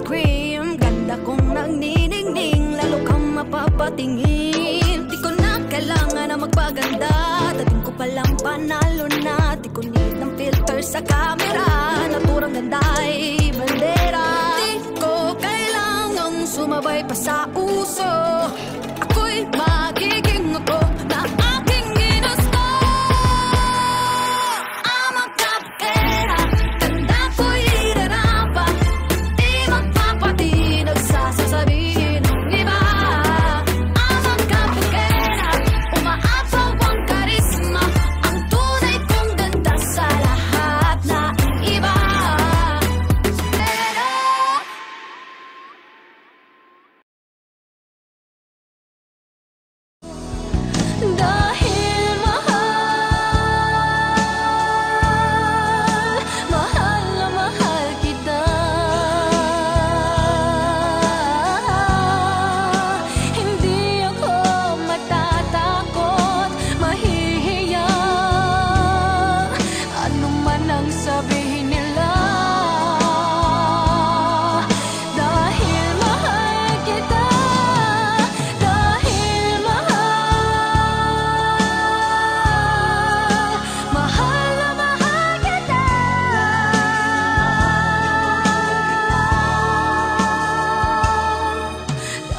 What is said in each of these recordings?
scream. Ganda kong nagniningning, lalo kang mapapatingin. Di ko na kailangan na magpaganda, dating ko palang panalo na. Di ko need ng filter sa camera, naturang ganda ay bandera. Di ko kailangang sumabay pa sa uso, ako'y magiging ako na aking ginusto. I'm a kapera, ganda ko'y irarapa, di magpapatinag sa sasabihin ng iba. I'm a kapera, umaapaw ang karisma, ang tunay kong ganda sa lahat na iba. Dahil mahal na mahal kita, hindi ako matatakot, mahihiya, ano man ang sabihin nila. Dahil mahal kita, dahil mahal na mahal kita.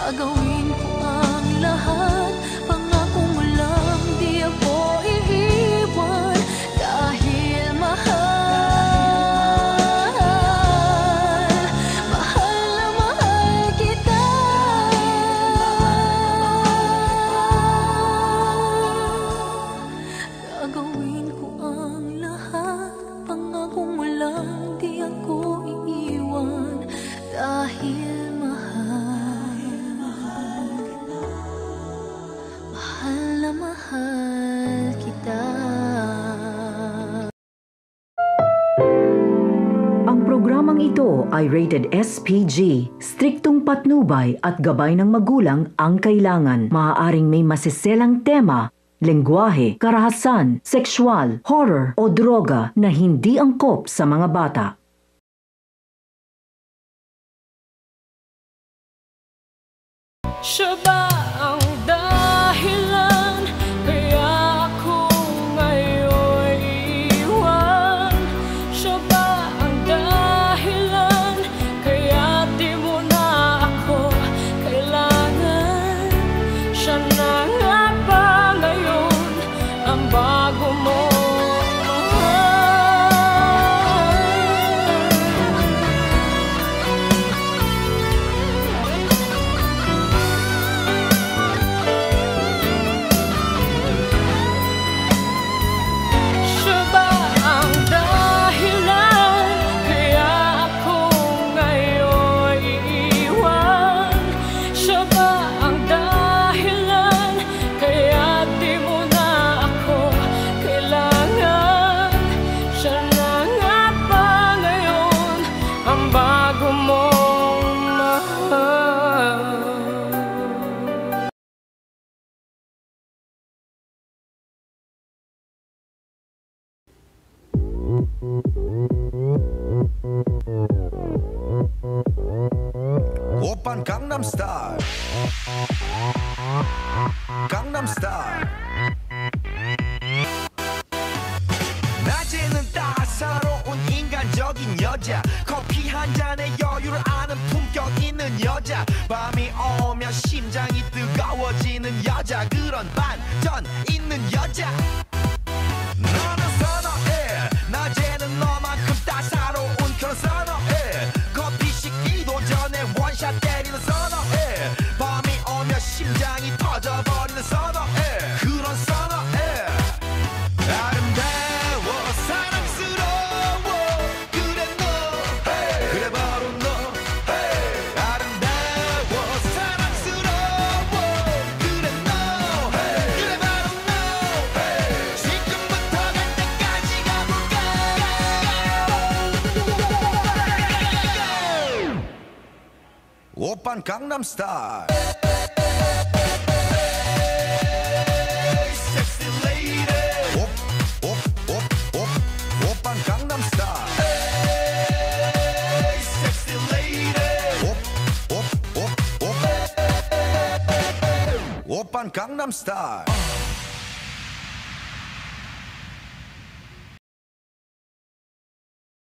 Gagawin ko ang lahat, pangako mo lang di ako iiwan. Dahil mahal na mahal kita. Gagawin ko ang lahat, pangako mo lang di ako iiwan. Dahil mahal na mahal kita. Ang programang ito ay rated SPG. Striktong patnubay at gabay ng magulang ang kailangan. Maaaring may masiselang tema, lengguwahe, karahasan, sexual, horror o droga na hindi angkop sa mga bata. Siya ba ang dahilan kaya ako ngayon iiwan? Siya ba ang dahilan kaya di mo na ako kailangan? Siya na nga ba ngayon ang bago mo? Oppan Gangnam Style, Gangnam Style. 낮에는 따사로운 인간적인 여자, 커피 한 잔에 여유를 아는 품격 있는 여자, 밤이 오면 심장이 뜨거워지는 여자, 그런 반전 있는 여자. 너는 선어해, 낮에는 너만큼 따사로운 그런 선어해, 커피 식기도 전에 원샷 때리는 선어해, 밤이 오면 심장이 터져버리는 선어해, 그런 선어해. 아름다워 사랑스러워 그래 너, hey. 그래 바로 너, hey. 아름다워 사랑스러워 그래 너, hey. 그래 바로 너, hey. 지금부터 갈 때까지 가볼까. 오빤 강남 스타일. Sexy lady. 오빤 강남 스타일. Sexy lady. 오빤 강남스타일